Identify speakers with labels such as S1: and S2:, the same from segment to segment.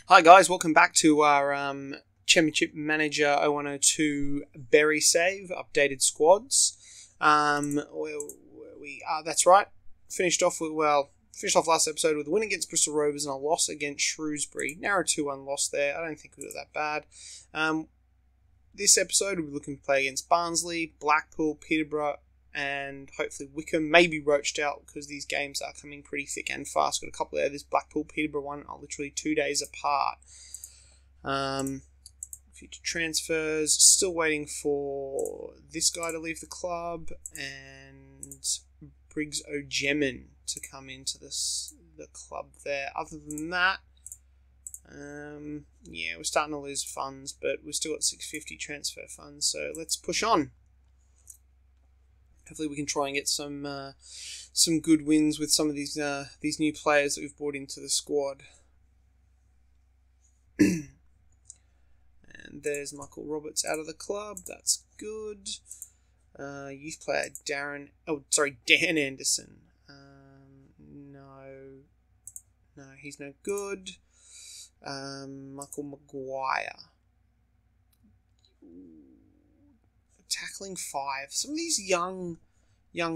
S1: Hi guys, welcome back to our Championship Manager 0102 Berry Save updated squads. That's right. Finished off last episode with a win against Bristol Rovers and a loss against Shrewsbury. Narrow 2-1 loss there. I don't think we were that bad. This episode we'll be looking to play against Barnsley, Blackpool, Peterborough, and hopefully Wickham, maybe Rochdale, because these games are coming pretty thick and fast. Got a couple there. This Blackpool Peterborough one are literally 2 days apart. Future transfers, still waiting for this guy to leave the club and Briggs O'Gemon to come into the club there. Other than that, we're starting to lose funds, but we've still got 650 transfer funds, so let's push on. Hopefully we can try and get some good wins with some of these new players that we've brought into the squad. And there's Michael Roberts out of the club. That's good. Youth player Dan Anderson. No, he's no good. Michael Maguire. Tackling 5. Some of these young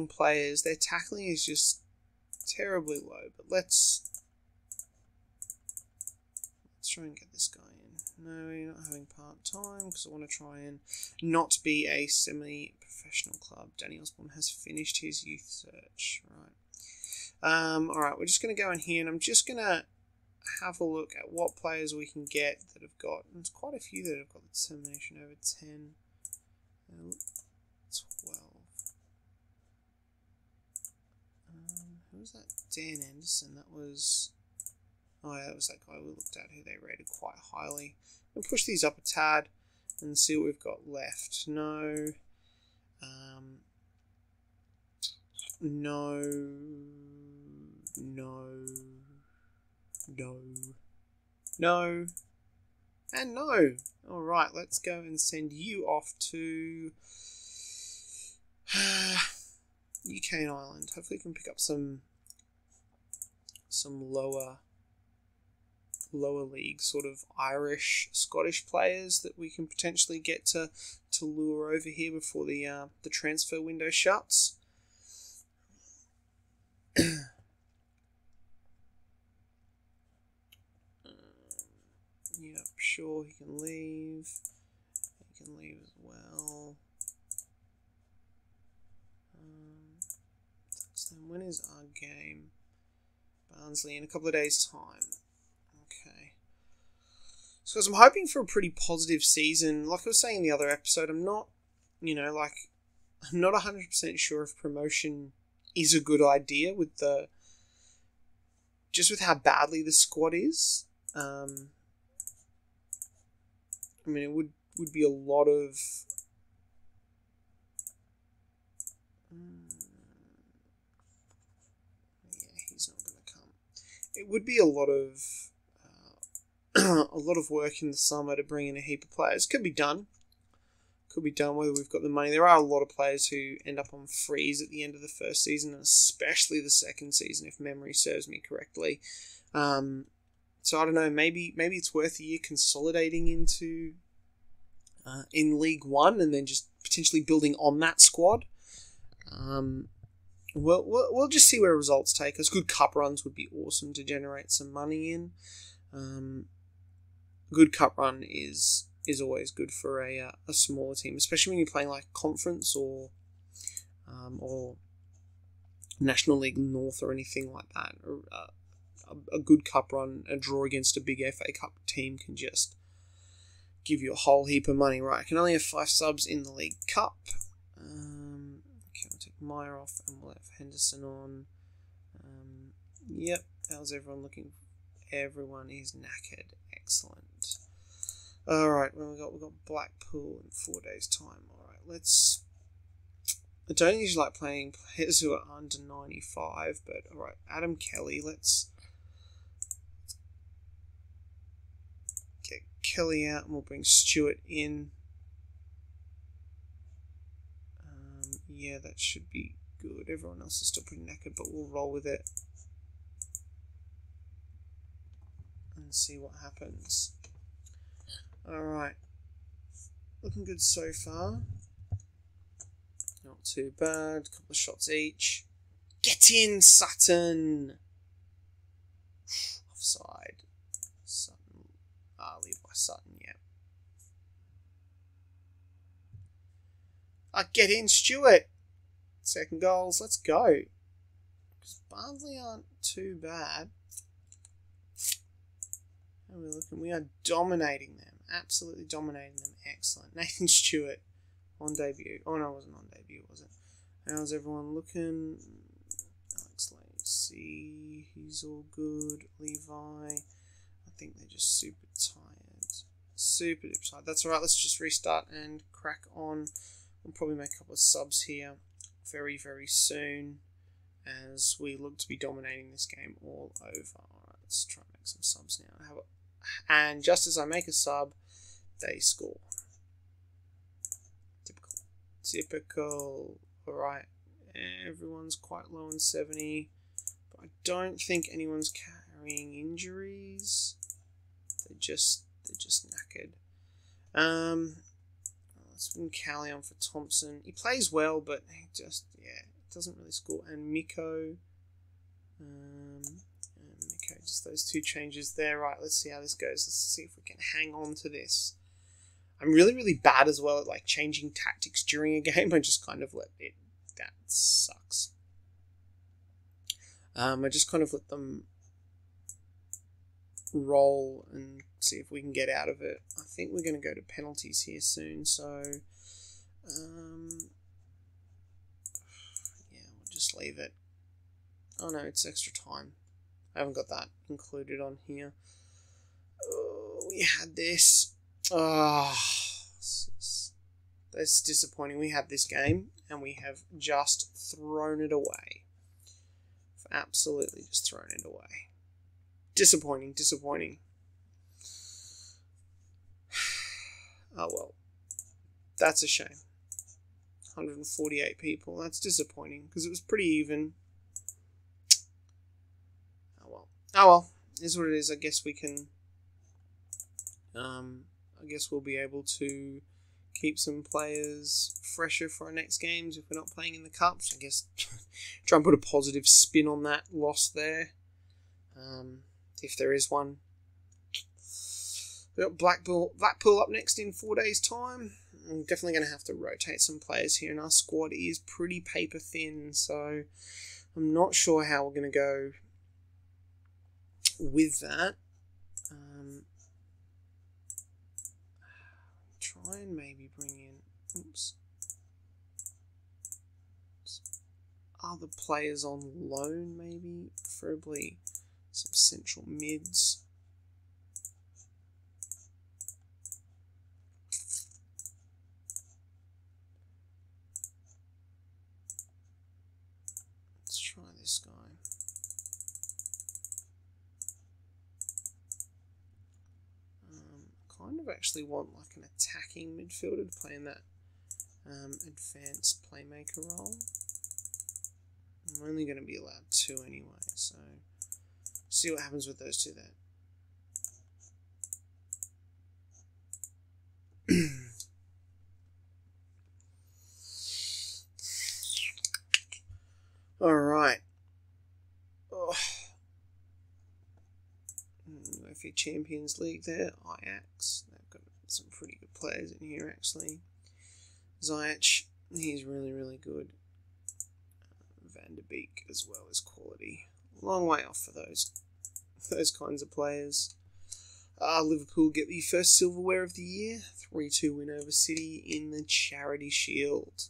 S1: players, their tackling is just terribly low. But let's try and get this guy in. No, you're not having part-time because I want to try and not be a semi-professional club. Danny Osborne has finished his youth search. Right. Alright, we're just going to go in here and I'm just going to have a look at what players we can get that have got. There's quite a few that have got the determination over 10. 12. Who was that? Dan Anderson. That was that guy we looked at who they rated quite highly. We'll push these up a tad and see what we've got left. No. And no. Alright, let's go and send you off to UK and Ireland. Hopefully we can pick up some lower league sort of Irish, Scottish players that we can potentially get to lure over here before the transfer window shuts. Yep, sure, he can leave. He can leave as well. When is our game? Barnsley in a couple of days' time. Okay. So I'm hoping for a pretty positive season. Like I was saying in the other episode, I'm not 100% sure if promotion is a good idea with how badly the squad is. It would be a lot of he's not going to come. It would be a lot of work in the summer to bring in a heap of players. Could be done whether we've got the money. There are a lot of players who end up on freeze at the end of the first season, and especially the second season, if memory serves me correctly. So I don't know, maybe it's worth a year consolidating into in League One and then just potentially building on that squad. We'll just see where results take us. Good cup runs would be awesome to generate some money in. Good cup run is always good for a smaller team, especially when you're playing like Conference or National League North or anything like that. A good cup run, a draw against a big FA Cup team can just give you a whole heap of money. Right, I can only have 5 subs in the League Cup. Okay, we'll take Meyer off and we'll have Henderson on. Yep, how's everyone looking? Everyone is knackered. Excellent. Alright, well, we've got Blackpool in 4 days' time. Alright, I don't usually like playing players who are under 95, but alright, Adam Kelly, let's get Kelly out and we'll bring Stewart in. Yeah, that should be good. Everyone else is still pretty knackered, but we'll roll with it. and see what happens. Alright. Looking good so far. Not too bad. Couple of shots each. Get in, Sutton! Offside. Sutton. Leave by Sutton, yeah. Get in, Stewart! Second goals, let's go. Because Barnsley aren't too bad. How are we looking? We are dominating them. Absolutely dominating them. Excellent. Nathan Stewart on debut. Oh no, it wasn't on debut, was it? How's everyone looking? Alex Lacey, he's all good. Levi, I think they're just super tired. Super tired. That's alright, let's just restart and crack on. We'll probably make a couple of subs here very, very soon as we look to be dominating this game all over. Alright, let's try and make some subs now. And just as I make a sub, they score. Typical. Alright, everyone's quite low on 70, but I don't think anyone's carrying injuries. They're just knackered. Let's bring Callie on for Thompson. He plays well, but he just, doesn't really score. And Miko. Just those two changes there. Right, let's see how this goes. Let's see if we can hang on to this. I'm really, really bad as well at like changing tactics during a game. I just kind of let it. That sucks. I just kind of let them roll and see if we can get out of it. I think we're going to go to penalties here soon, so we'll just leave it. Oh no, it's extra time. I haven't got that included on here. Oh, we had this. Oh, that's disappointing. We had this game and we have just thrown it away. Absolutely just thrown it away. Disappointing. Oh well. That's a shame. 148 people. That's disappointing because it was pretty even. Oh well, is what it is. I guess we can. I guess we'll be able to keep some players fresher for our next games if we're not playing in the cups. I guess try and put a positive spin on that loss there, if there is one. We've got Blackpool up next in 4 days' time. I'm definitely going to have to rotate some players here, and our squad is pretty paper thin, so I'm not sure how we're going to go with that. Try and maybe bring in other players on loan, maybe, preferably some central mids. Let's try this guy. Kind of actually want like an attacking midfielder to play in that advanced playmaker role. I'm only going to be allowed 2 anyway, so see what happens with those two there. Alright. Oh. UEFA Champions League there, Ajax. They've got some pretty good players in here actually. Ziyech, he's really, really good. Van der Beek as well as quality. Long way off for those kinds of players. Liverpool get the first silverware of the year. 3-2 win over City in the Charity Shield.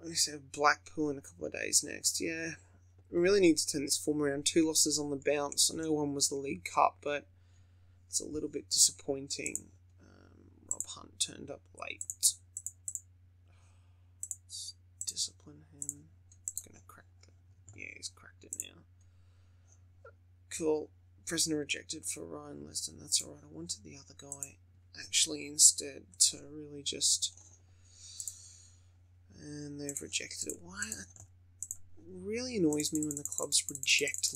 S1: I just have Blackpool in a couple of days next. Yeah, we really need to turn this form around. 2 losses on the bounce. I know one was the League Cup, but it's a little bit disappointing. Rob Hunt turned up late. Let's discipline him. He's going to crack it. Yeah, he's cracked it now. Cool. Prisoner rejected for Ryan Leston. That's alright. I wanted the other guy actually instead to really just... And they've rejected it. Why? really annoys me when the clubs reject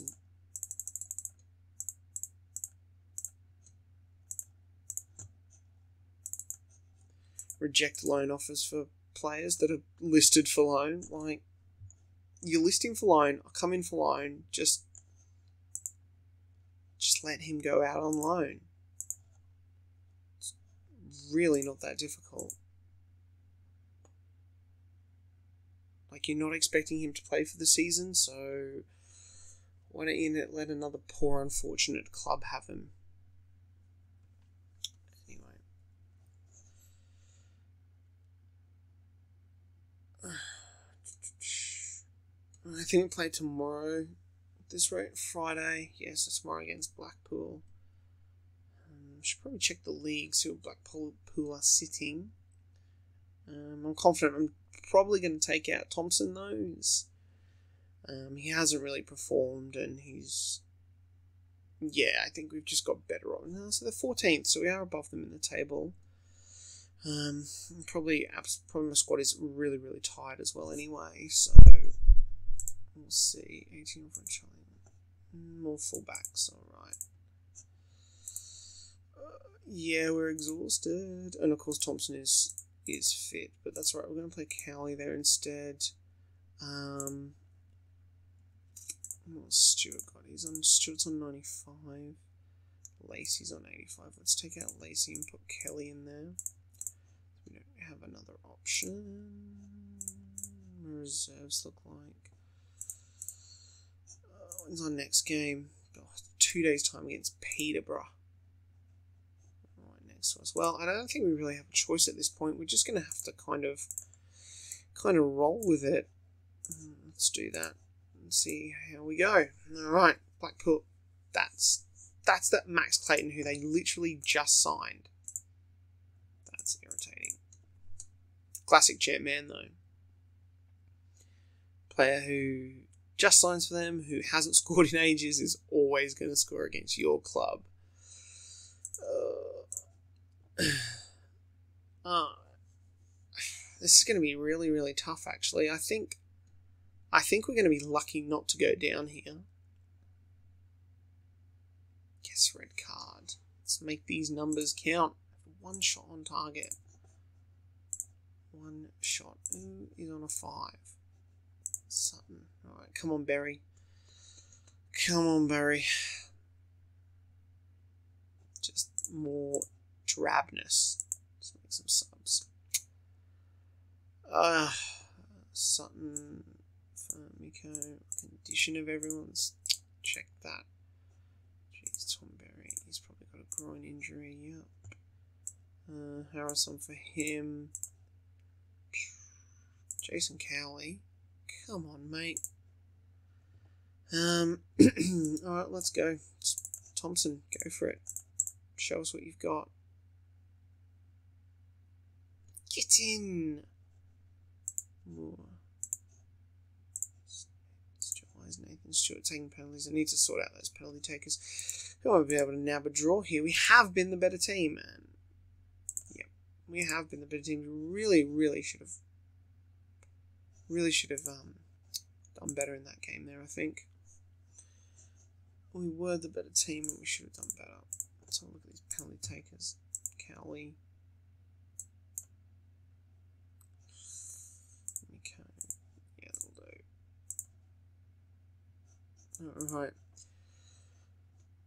S1: loan offers for players that are listed for loan. Like, you're listing for loan, I'll come in for loan, just let him go out on loan. It's really not that difficult. Like, you're not expecting him to play for the season, so why don't you let another poor, unfortunate club have him? Anyway. I think we play tomorrow. At this rate, Friday. Yes, it's tomorrow against Blackpool. Should probably check the league, see what Blackpool are sitting. I'm confident I'm probably going to take out Thompson, though. He hasn't really performed, and he's... Yeah, I think we've just got better on. No, so they're 14th, so we are above them in the table. Probably my squad is really, really tight as well anyway, so we'll see. 18 for Charlie. More fullbacks, alright. Yeah, we're exhausted. And of course Thompson is fit, but that's right, we're going to play Cowley there instead. What's Stewart got? Stewart's on 95. Lacey's on 85. Let's take out Lacey and put Kelly in there. We don't have another option. What reserves look like? When's our next game? 2 days time against Peterborough. Right next to us. Well, I don't think we really have a choice at this point. We're just going to have to kind of roll with it. Let's do that and see how we go. All right, Blackpool. That's that Max Clayton who they literally just signed. That's irritating. Classic Jetman though. Player who just signs for them, who hasn't scored in ages, is always going to score against your club. This is going to be really, really tough, actually. I think we're going to be lucky not to go down here. Yes, red card. Let's make these numbers count. 1 shot on target. 1 shot. Who is on a 5? Sutton. Alright, come on, Barry. Come on, Barry. Just more drabness. Let's make some subs. Sutton, Miko, condition of everyone's. Check that. Jeez, Tom Berry. He's probably got a groin injury. Yep. Harrison for him. Jason Cowley. Come on, mate. Alright, let's go. Thompson, go for it. Show us what you've got. Get in! More. Why is Nathan Stewart taking penalties? I need to sort out those penalty takers. Who won't be able to nab a draw here? We have been the better team, man. Yep, we have been the better team. We really should have done better in that game there, I think. We were the better team and we should have done better. Let's have a look at these penalty takers. Cowley. Okay. Yeah, that'll do. Alright.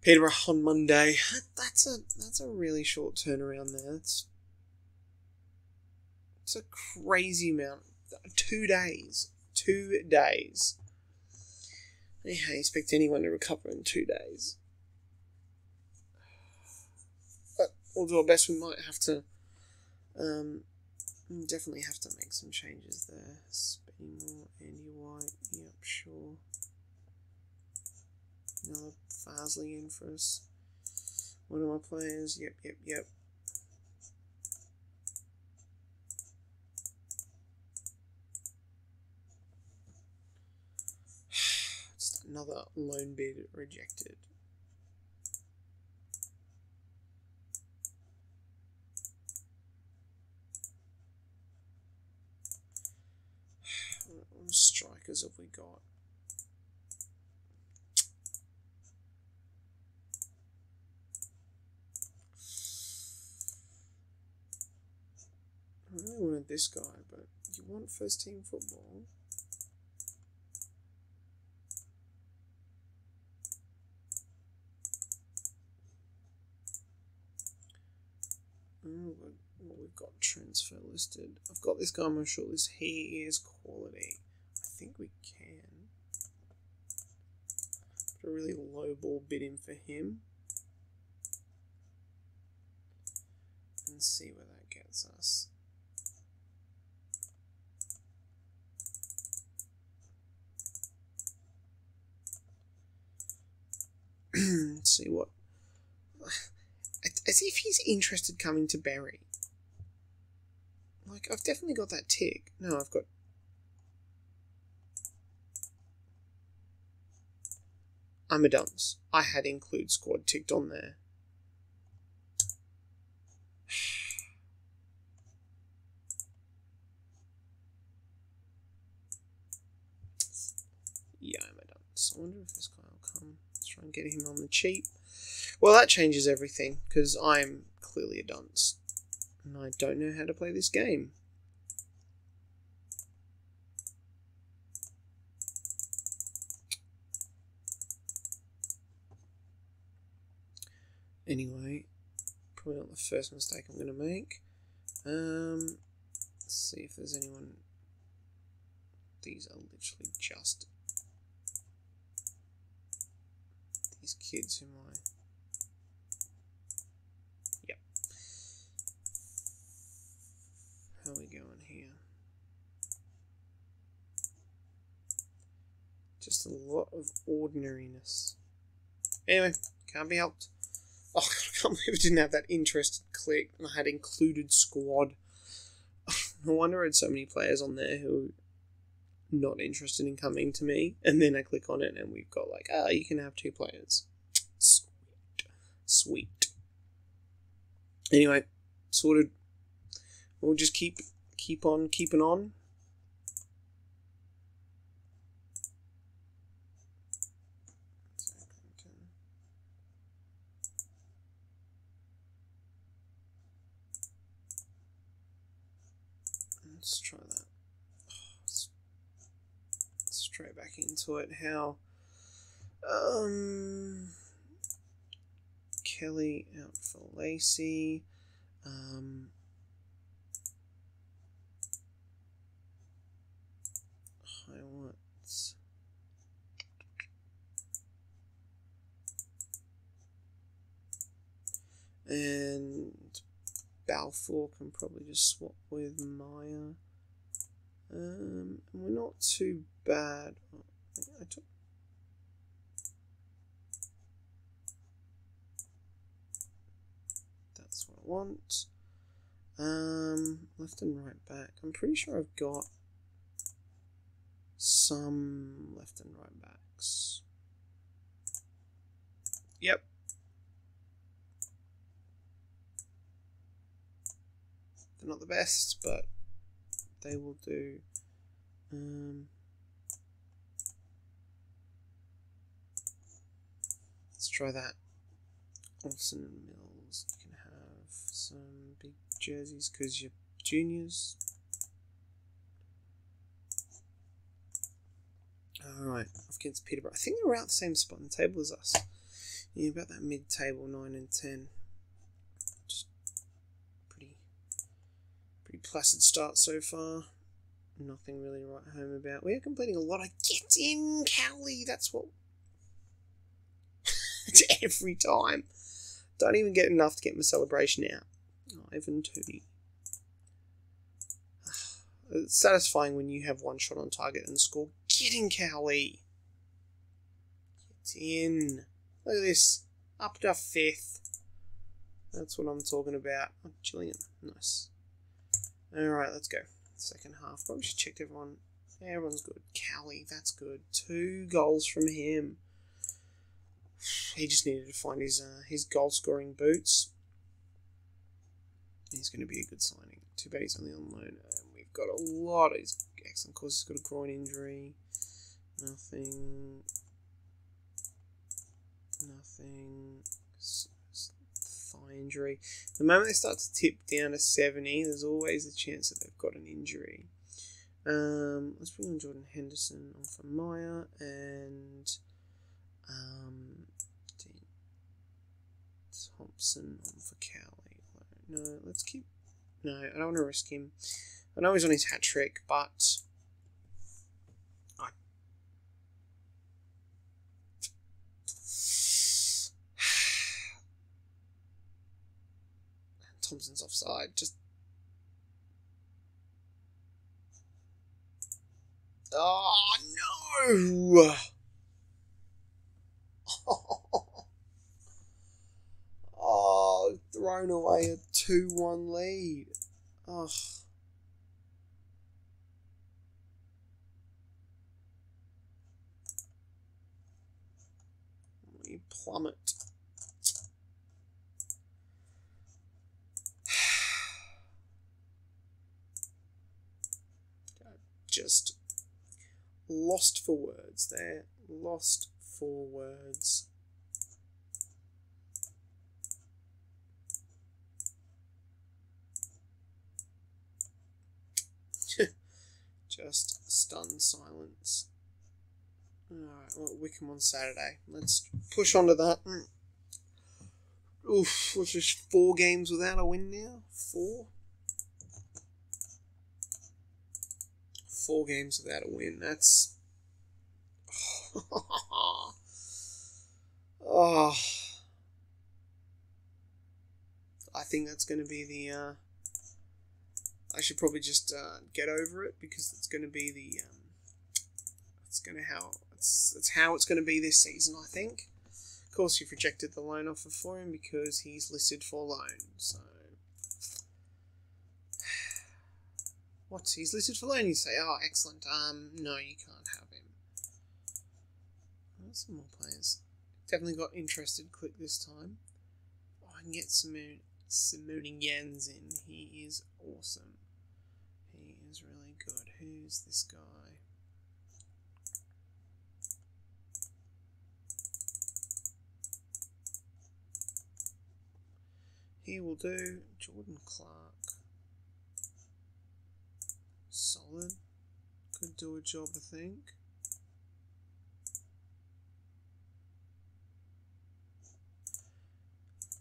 S1: Peterborough on Monday. That's a really short turnaround there. It's a crazy amount. 2 days. 2 days. I expect anyone to recover in 2 days. But we'll do our best. We might have to definitely have to make some changes there. Spinning Andy White. Yep, sure. Another Farsley in for us. One of my players. Yep. Another loan bid rejected. What strikers have we got? really wanted this guy, but you want first team football? Oh, well, we've got transfer listed. I've got this guy on my shortlist. He is quality. I think we can put a really low ball bid in for him and see where that gets us. See what. As if he's interested coming to Bury. Like, I've definitely got that tick. No, I've got... I'm a dunce. I had include squad ticked on there. Yeah, I'm a dunce. I wonder if this guy will come. Let's try and get him on the cheap. Well, that changes everything, because I'm clearly a dunce. And I don't know how to play this game. Anyway, probably not the first mistake I'm going to make. Let's see if there's anyone... These are literally just... these kids who I... Yep. How are we going here? Just a lot of ordinariness. Anyway, can't be helped. Oh, I can't believe I didn't have that interested click and I had included squad. No wonder I had so many players on there who are not interested in coming to me. And then I click on it and we've got like, you can have 2 players. Sweet. Sweet. Anyway, sorted. We'll just keep on keeping on. Let's try that. Straight back into it. How? Kelly out for Lacey. I want. And Balfour can probably just swap with Maya. And we're not too bad. I took... That's what I want. Left and right back. I'm pretty sure I've got some left and right backs. Yep. They're not the best, but they will do. Let's try that. Olsen and Mills. You can have some big jerseys because you're juniors. Alright, off against Peterborough. I think they're out the same spot in the table as us. Yeah, about that mid-table, 9 and 10. Just pretty placid start so far. Nothing really to write home about. We are completing a lot of get in, Cowley. That's what... it's every time. Don't even get enough to get my celebration out. Ivan Tooney. It's satisfying when you have one shot on target and score. Get in, Cowley. Get in. Look at this. Up to 5th. That's what I'm talking about. Oh, Gillian. Nice. Alright, let's go. Second half. Probably should check everyone. Yeah, everyone's good. Cowley, that's good. 2 goals from him. He just needed to find his goal-scoring boots. He's going to be a good signing. Too bad he's only on loan. And we've got a lot of... Excellent. Of course, he's got a groin injury. Nothing. thigh injury. The moment they start to tip down to 70, there's always a chance that they've got an injury. Let's bring on Jordan Henderson on for Meyer and Dean Thompson on for Cowley. No, let's keep... No, I don't want to risk him. I know he's on his hat trick, but... Thompson's offside. Just... Oh, no! Oh, thrown away a 2-1 lead. Oh. We plummet. Just lost for words there. Lost for words. Just stunned silence. Alright, well, Wickham on Saturday. Let's push on to that. Oof, what's this, 4 games without a win now? 4? 4 games without a win. That's... Oh. I think that's going to be the... I should probably just get over it, because it's going to be the... It's how it's going to be this season, I think. Of course, you've rejected the loan offer for him because he's listed for loan. So... What? He's listed for loan? You say, oh, excellent. No, you can't have him. Oh, some more players. Definitely got interested. Click this time. Oh, I can get Simone Jens in. He is awesome. He is really good. Who's this guy? He will do. Jordan Clark. Solid. Could do a job, I think.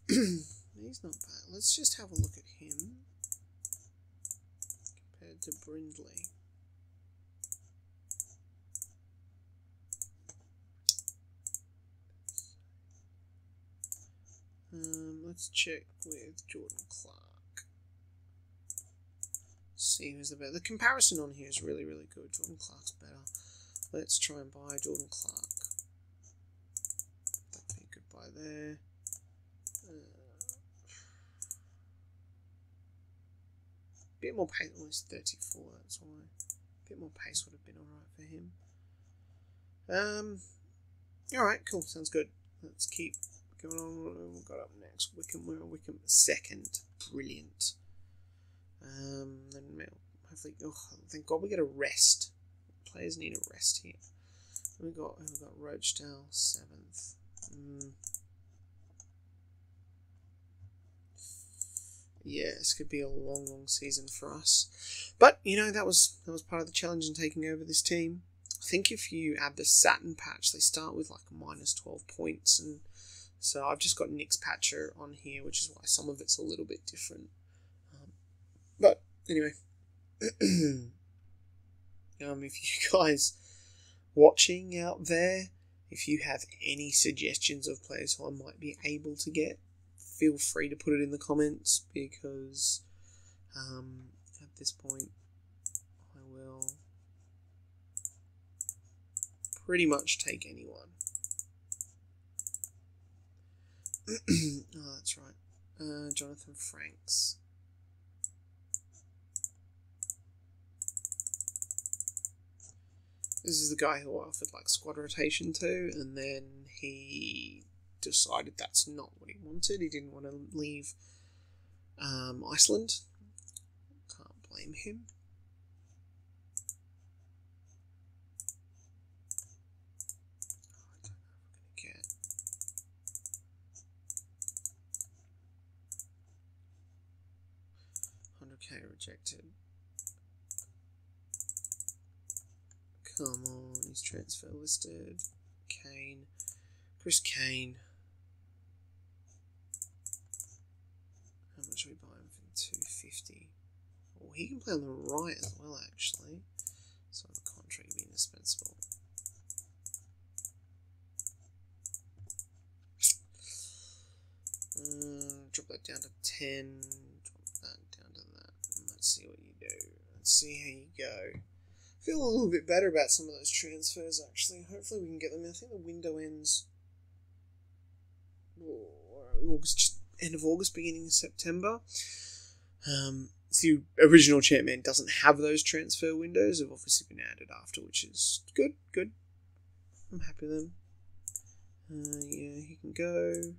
S1: He's not bad. Let's just have a look at him compared to Brindley. Let's check with Jordan Clark. See who's the better. The comparison on here is really, really good. Jordan Clark's better. Let's try and buy Jordan Clark. That'd be a good buy there. Bit more pace. Oh, he's 34. That's why. A bit more pace would have been alright for him. Alright, cool. Sounds good. Let's keep going on. What have we got up next? Wickham. We're Wickham second. Brilliant. Then hopefully, thank God we get a rest. Players need a rest here. We've got Rochdale 7th. Yeah, this could be a long, long season for us. But you know, that was part of the challenge in taking over this team. I think if you add the Saturn patch, they start with like minus 12 points, and so I've just got Nick's patcher on here, which is why some of it's a little bit different. But anyway, if you guys watching out there, if you have any suggestions of players who I might be able to get, feel free to put it in the comments, because at this point I will pretty much take anyone. Oh, that's right. Jonathan Franks. This is the guy who I offered like squad rotation to, and then he decided that's not what he wanted. He didn't want to leave Iceland. Can't blame him. I don't know if we're going to get... Okay, rejected. Come on, he's transfer listed. Kane. Chris Kane. How much are we buying for 250? Oh, he can play on the right as well, actually. So the contract would be indispensable. Drop that down to 10. Drop that down to that. Let's see what you do. Let's see how you go. Feel a little bit better about some of those transfers, actually. Hopefully we can get them. I think the window ends August, end of August, beginning of September. The original Champman doesn't have those transfer windows. They've obviously been added after, which is good. Good. I'm happy with them. Yeah, he can go.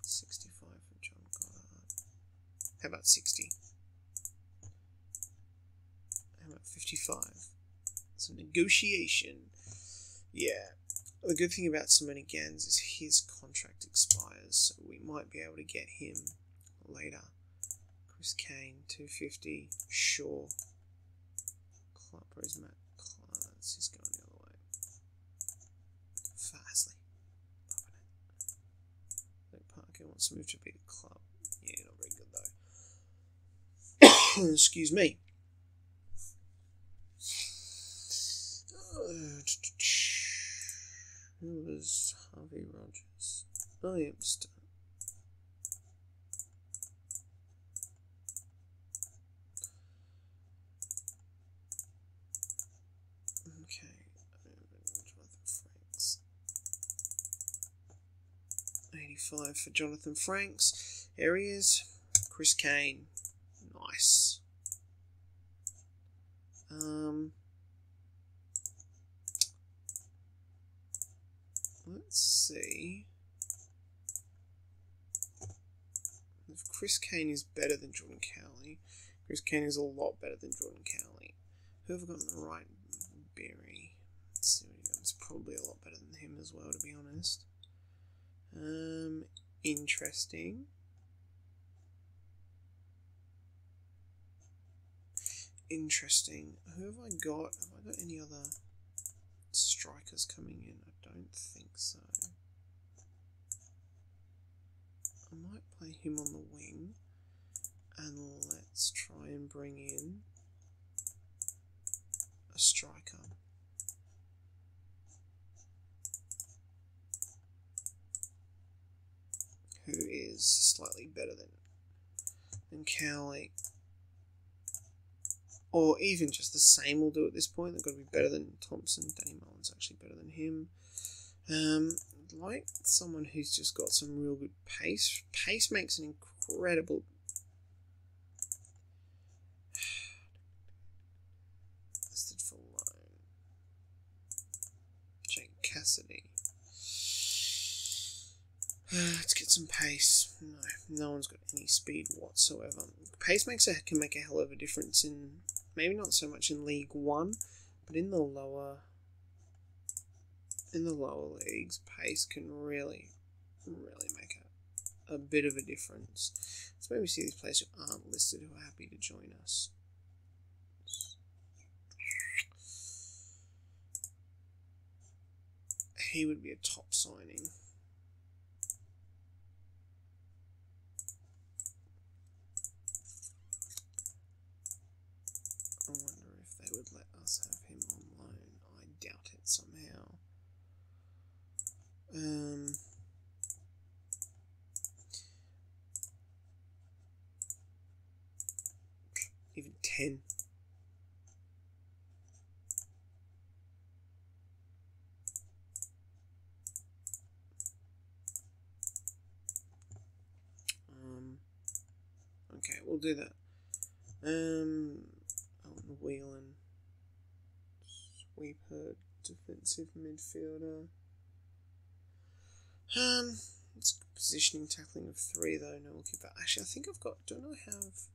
S1: 65 for John Goddard. How about 60? How about 55? It's a negotiation. Yeah. The good thing about Simone Gans is his contract expires, so we might be able to get him later. Chris Kane, 250, sure. Clark, where's Matt Clarence? He's going the other way. Fastly. Luke Parker wants to move to a bigger club. Yeah, not very good though. Excuse me. Who was Harvey Rogers? Oh, yeah, just. Okay. Jonathan Franks. 85 for Jonathan Franks. There he is. Chris Kane. Nice. Let's see if Chris Kane is better than Jordan Cowley. Chris Kane is a lot better than Jordan Cowley. Who have I got in the right? Berry. Let's see what he got. It's probably a lot better than him as well, to be honest. Interesting. Interesting. Who have I got? Have I got any other strikers coming in? I don't think so. I might play him on the wing, and let's try and bring in a striker. Who is slightly better than Cowley. Or even just the same will do at this point. They've got to be better than Thompson. Danny Mullins actually better than him. Like someone who's just got some real good pace. Pace makes an incredible... Listed for loan. Jake Cassidy. Let's get some pace. No one's got any speed whatsoever. Pacemaker can make a hell of a difference in, maybe not so much in League One, but in the lower leagues, pace can really make a bit of a difference. Let's maybe see these players who aren't listed who are happy to join us. He would be a top signing. I wonder if they would let us have him on loan. I doubt it somehow. Even 10. Okay, we'll do that. Whelan, sweeper, defensive midfielder. It's positioning, tackling of 3 though. No, we'll keep that. Actually, I think I've got. Don't I have?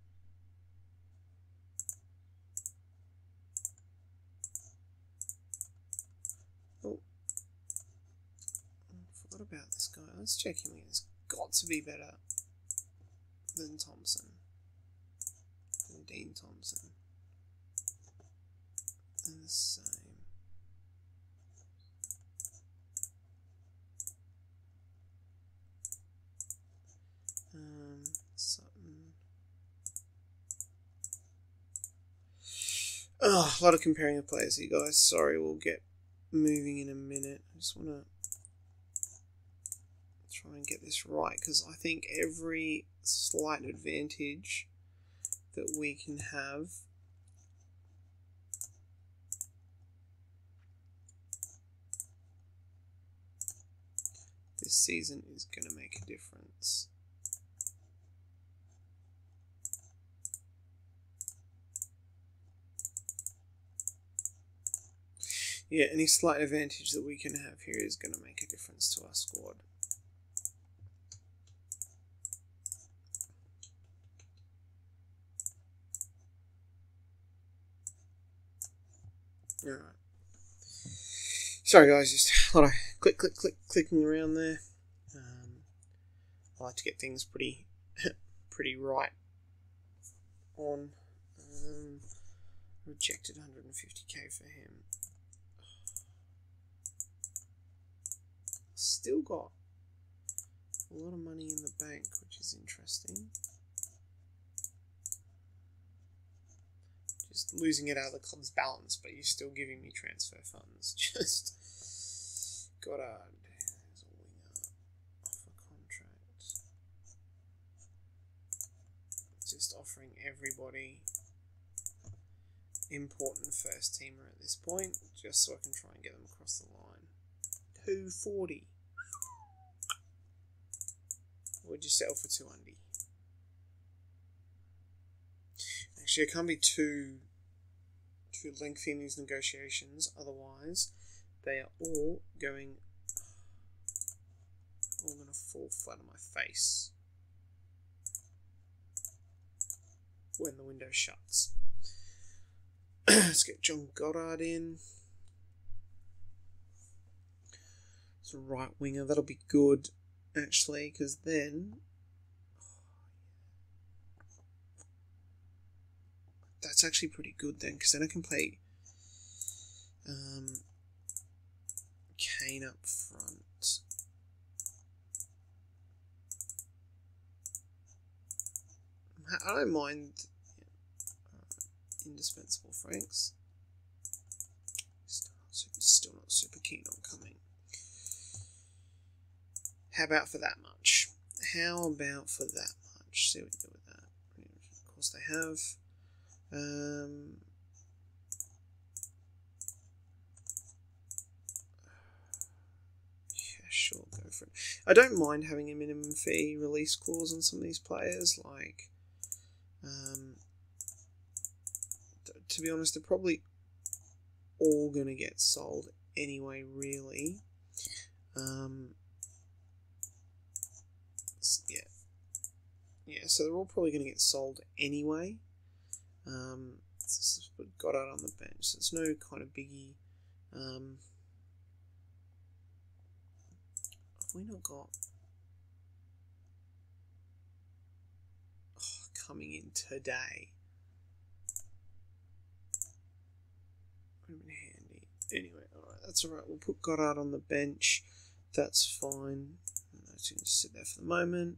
S1: Oh, I forgot about this guy. Let's check him. He's got to be better than Thompson. Than Dean Thompson. And the same. Sutton. Oh, a lot of comparing the players here, guys. Sorry, we'll get moving in a minute. I just want to try and get this right, because I think every slight advantage that we can have this season is going to make a difference. Yeah, any slight advantage that we can have here is going to make a difference to our squad. Alright. Sorry guys, just a lot of clicking around there. I like to get things pretty right on. Rejected 150k for him. Still got a lot of money in the bank, which is interesting. Just losing it out of the club's balance, but you're still giving me transfer funds. Just got a winger off a contract. Just offering everybody important first teamer at this point, just so I can try and get them across the line. 240. Would you settle for 200? Actually, I can't be too lengthy in these negotiations, otherwise they are all going to fall flat on my face when the window shuts. Let's get John Goddard in. It's a right winger. That'll be good, actually, because then that's actually pretty good then, because then I can play Kane up front. I don't mind indispensable Franks. Still not super keen on coming. How about for that much? How about for that much? See what we do with that. Of course they have. Yeah, sure, go for it. I don't mind having a minimum fee release clause on some of these players. Like, to be honest, they're probably all going to get sold anyway, really. Yeah, so they're all probably going to get sold anyway. But got out on the bench, so it's no kind of biggie. Have we not got coming in today? Would have been handy. Anyway, alright, that's alright. We'll put Goddard on the bench. That's fine. Let's just sit there for the moment.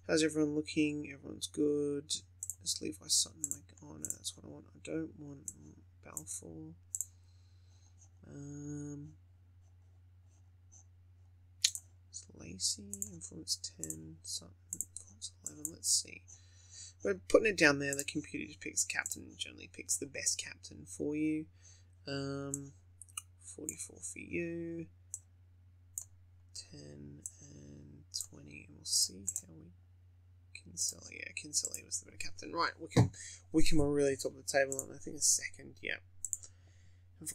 S1: How's everyone looking? Everyone's good. Let's Levi Sutton. Oh no, that's what I want. I don't want Balfour. It's Lacey. Influence 10. Sutton. Influence 11. Let's see. We're putting it down there. The computer just picks captain. Generally picks the best captain for you. 44 for you. 10 and 20. And we'll see how we. Kinsella, yeah, Kinsella was the better captain. Right, Wickham are really top of the table, and I think a second, yeah.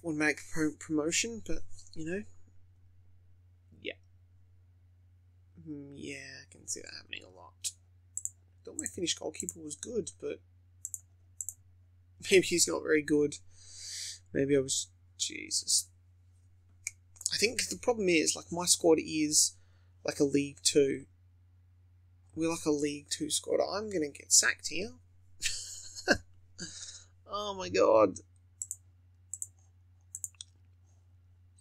S1: Automatic promotion, but, you know, yeah. Yeah, I can see that happening a lot. I thought my Finnish goalkeeper was good, but maybe he's not very good. Maybe I was, Jesus. I think the problem is, like, my squad is like a League 2. We're like a League 2 squad. I'm going to get sacked here. Oh my god.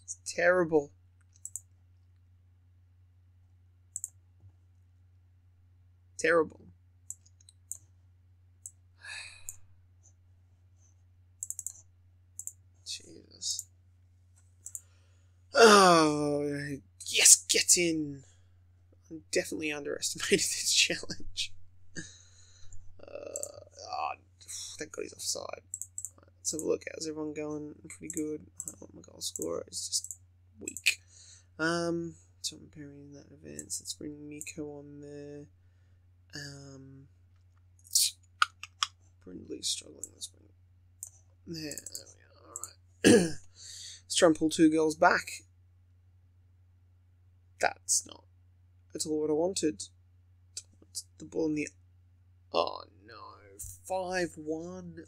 S1: It's terrible. Terrible. Jesus. Oh, yes, get in. I definitely underestimated this challenge. Thank God he's offside. Right, let's have a look. How's everyone going? Pretty good. My goal scorer is just weak. So I'm burying that event. So let's bring Miko on there. Brindley's struggling. Let's bring there we are. Alright. Let's try and pull 2 goals back. That's not at all what I wanted. The ball in the... Oh no. 5-1.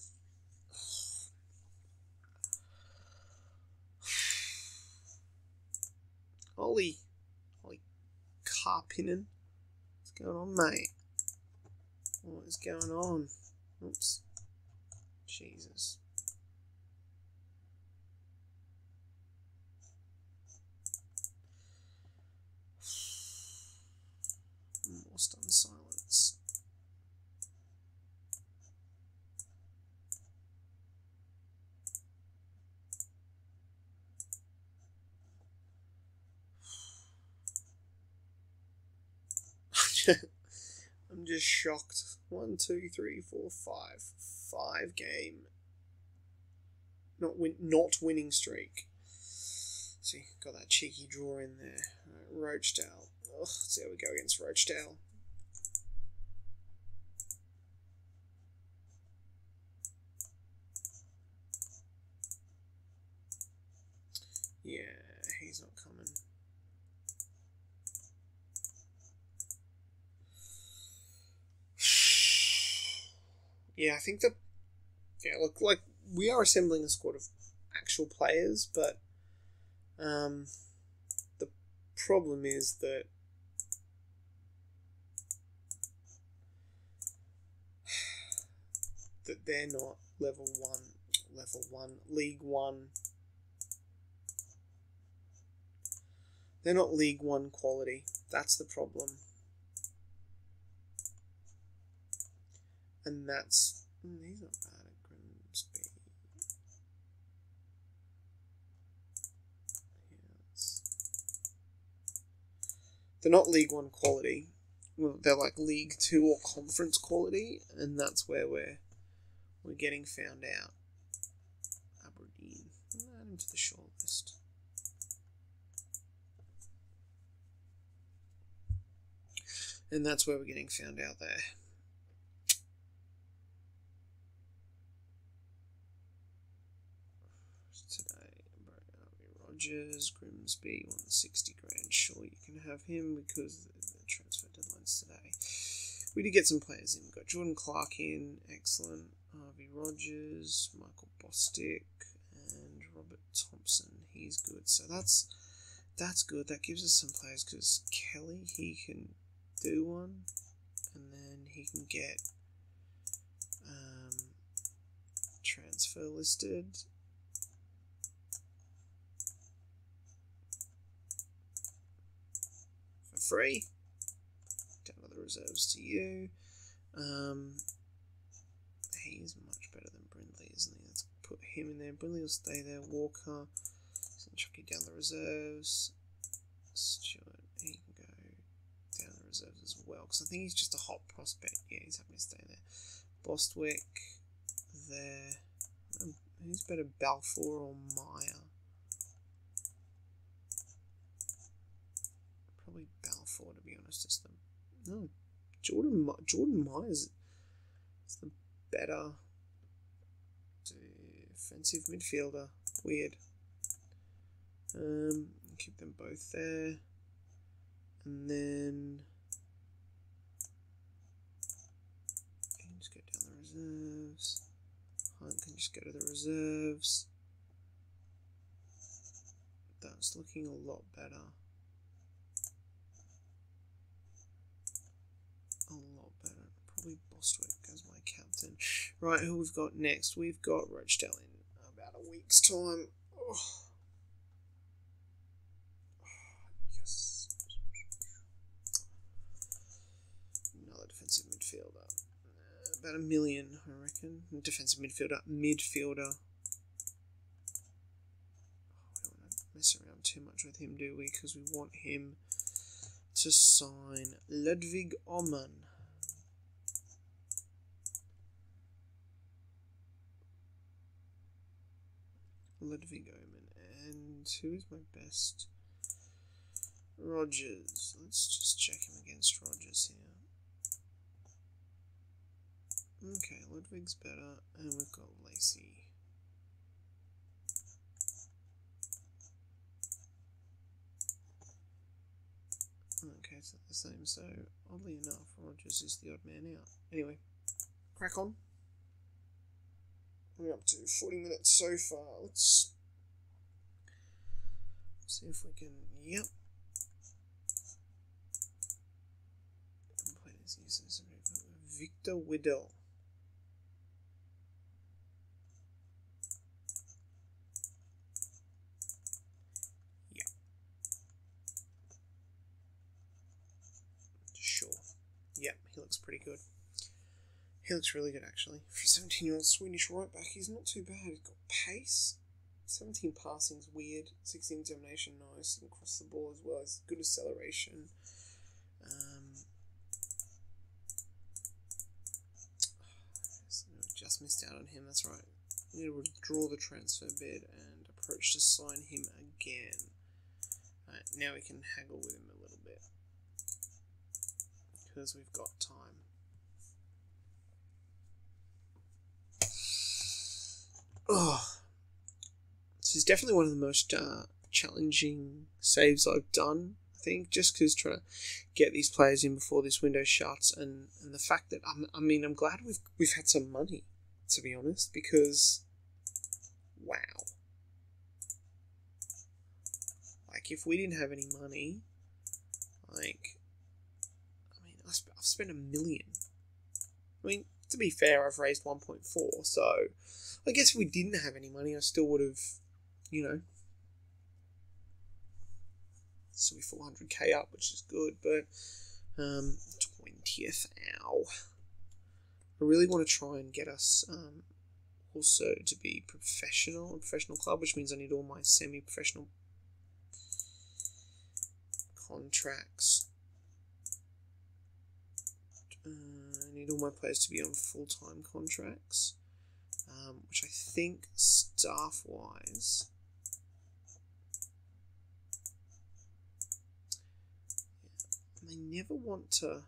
S1: Ollie Karppinen. What's going on, mate? What is going on? Oops. Jesus. More stunned silence. I'm just shocked. 1, 2, 3, 4, 5. 5 game. Not winning streak. See, got that cheeky draw in there. Rochdale. Ugh, let's see how we go against Rochdale. Yeah, he's not coming. Yeah, I think that... Yeah, look, like, we are assembling a squad of actual players, but the problem is that they're not League 1. They're not League 1 quality. That's the problem. And that's... he's not bad at Grimsby. They're not League 1 quality. Well, they're like League 2 or Conference quality, and that's where we're getting found out. Aberdeen. Add him to the shortlist. And that's where we're getting found out there. Today, Rogers, Grimsby, 160 grand. Sure, you can have him because the transfer deadline's today. We did get some players in. We got Jordan Clark in, excellent. Harvey Rogers, Michael Bostic, and Robert Thompson. He's good. So that's good. That gives us some players because Kelly, he can do one, and then he can get transfer listed. For free. Down to the reserves to you. He's much better than Brindley, isn't he? Let's put him in there. Brindley will stay there. Walker. So chuck you down the reserves. Stewart, he can go down the reserves as well. Because I think he's just a hot prospect. Yeah, he's happy to stay there. Bostwick there. Who's better, Balfour or Meyer? Probably Balfour, to be honest. It's the no, Jordan Myers is the better defensive midfielder. Weird. Keep them both there, and then you can just go down the reserves. Hunt can just go to the reserves. That's looking a lot better. probably Bostwick as my captain. Right, who we've got next? We've got Rochdale in about a week's time. Oh. Yes. Another defensive midfielder. About $1 million, I reckon. Defensive midfielder. Midfielder. We don't want to mess around too much with him, do we? Because we want him to sign Ludwig Oman. Ludwig Oman. And who is my best? Rogers. Let's just check him against Rogers here. Okay, Ludwig's better, and we've got Lacey. Okay, it's not the same, so oddly enough, Rogers is the odd man out. Anyway, crack on. We're up to 40 minutes so far. Let's see if we can. Yep. Victor Widdell. Yeah. Sure. Yep, he looks pretty good. He looks really good, actually. For a 17-year-old Swedish right back, he's not too bad. He's got pace. 17 passing's weird. 16 determination, nice. He can cross the ball as well. He's good acceleration. Just missed out on him, that's right. We need to withdraw the transfer bid and approach to sign him again. Alright, now we can haggle with him a little bit. Because we've got time. Oh, this is definitely one of the most challenging saves I've done, I think, just because trying to get these players in before this window shuts, and the fact that I'm glad we've had some money, to be honest, because wow, like if we didn't have any money, I've spent $1 million. To be fair, I've raised 1.4, so I guess if we didn't have any money, I still would have, still be 400k up, which is good, but 20th, ow. I really want to try and get us also to be a professional club, which means I need all my semi-professional contracts. I need all my players to be on full-time contracts, which I think staff-wise, they never want to.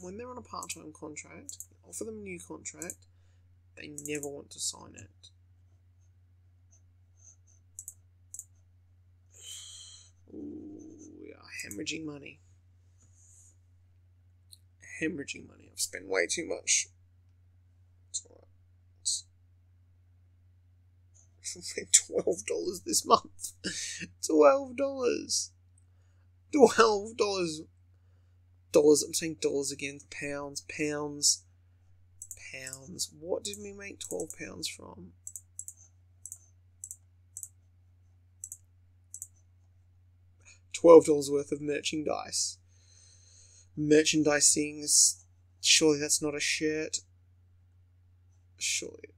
S1: When they're on a part-time contract, offer them a new contract, they never want to sign it. Ooh, we are hemorrhaging money. I've spent way too much. It's alright. It's $12 this month. $12. $12. I'm saying dollars again. Pounds. What did we make £12 from? $12 worth of merchandise. Merchandising. Surely that's not a shirt. Surely.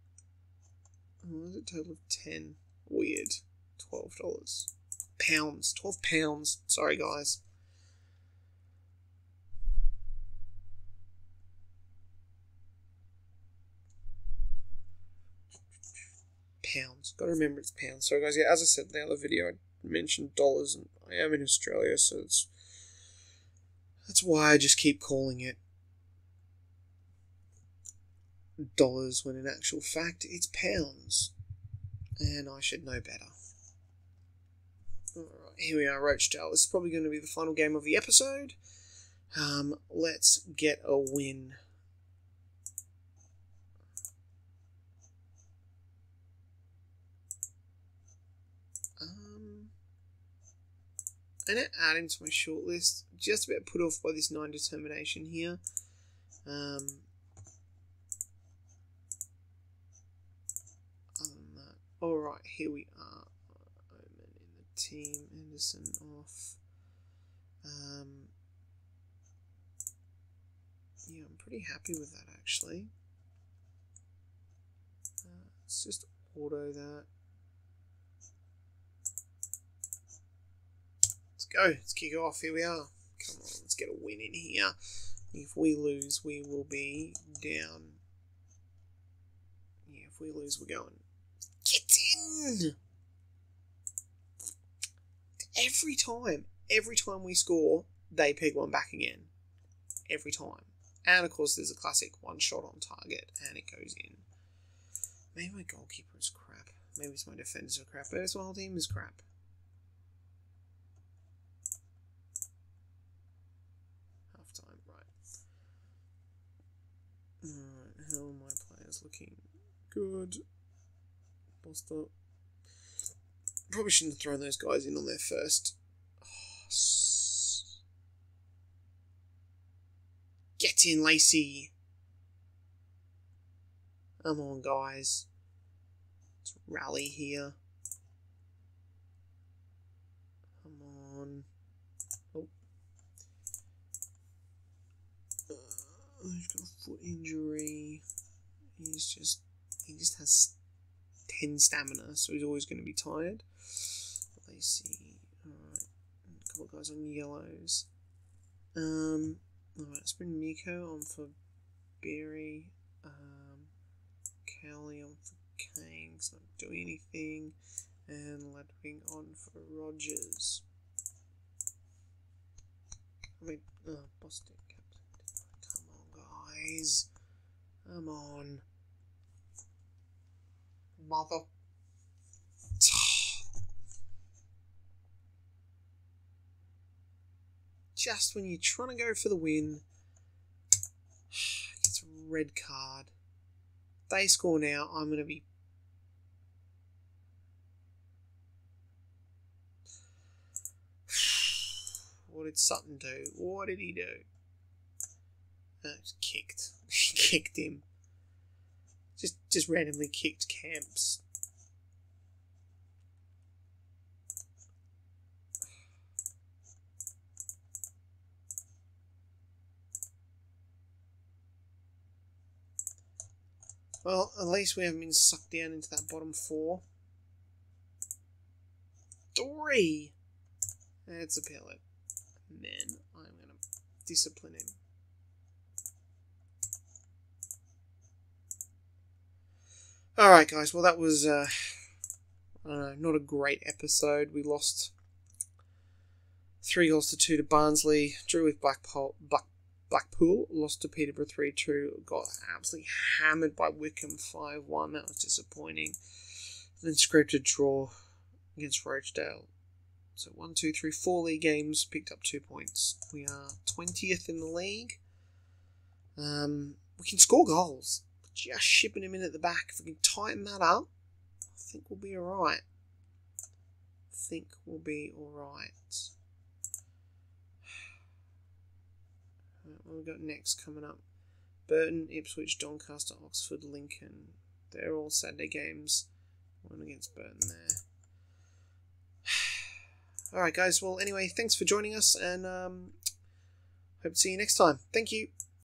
S1: What was it? Total of 10. Weird. $12. Pounds. £12. Sorry, guys. Pounds. Gotta remember it's pounds. So guys, yeah, as I said in the other video, I mentioned dollars, and I am in Australia, so that's why I just keep calling it dollars when in actual fact it's pounds. And I should know better. Alright, here we are, Rochdale. This is probably going to be the final game of the episode. Let's get a win. I'm going to add him to my shortlist. Just a bit put off by this 9 determination here. Other than that, alright, here we are. Omen in the team, Anderson off. Yeah, I'm pretty happy with that actually. Let's just auto that. Let's go. Let's kick it off. Here we are. Come on, let's get a win in here. If we lose, we will be down. Yeah, if we lose, we're going. Get in! Every time we score, they peg one back again. Every time. And of course, there's a classic one shot on target, and it goes in. Maybe my goalkeeper is crap. Maybe it's my defenders are crap. Maybe it's my whole team is crap. Half time, right. Alright, how are my players looking? Good. Boster. Probably shouldn't have thrown those guys in on their first. Get in, Lacey. Come on, guys. Let's rally here. Come on. Oh. He's got a foot injury. He just has 10 stamina, so he's always going to be tired. Lacey. Alright. A couple of guys on yellows. Alright, let's bring Miko on for Berry. Cowley on for Kane, it's not doing anything. And Ledwing on for Rogers. Boston captain. Come on, guys. Come on. Mother. Just when you're trying to go for the win, it's a red card. They score now, I'm going to be... What did Sutton do? What did he do? Just kicked. He kicked him. Just randomly kicked Camps. Well, at least we haven't been sucked down into that bottom 4. 3! That's a pellet. And then I'm going to discipline him. Alright guys, well that was, I don't know, not a great episode. We lost 3-2 to Barnsley, drew with Blackpool, lost to Peterborough 3-2, got absolutely hammered by Wickham 5-1, that was disappointing. Then scraped a draw against Rochdale. So 1, 2, 3, 4 league games, picked up 2 points. We are 20th in the league. We can score goals. Just shipping him in at the back. If we can tighten that up, I think we'll be alright. What we've got next coming up? Burton, Ipswich, Doncaster, Oxford, Lincoln. They're all Saturday games. One against Burton there. Alright guys, well anyway, thanks for joining us and hope to see you next time. Thank you.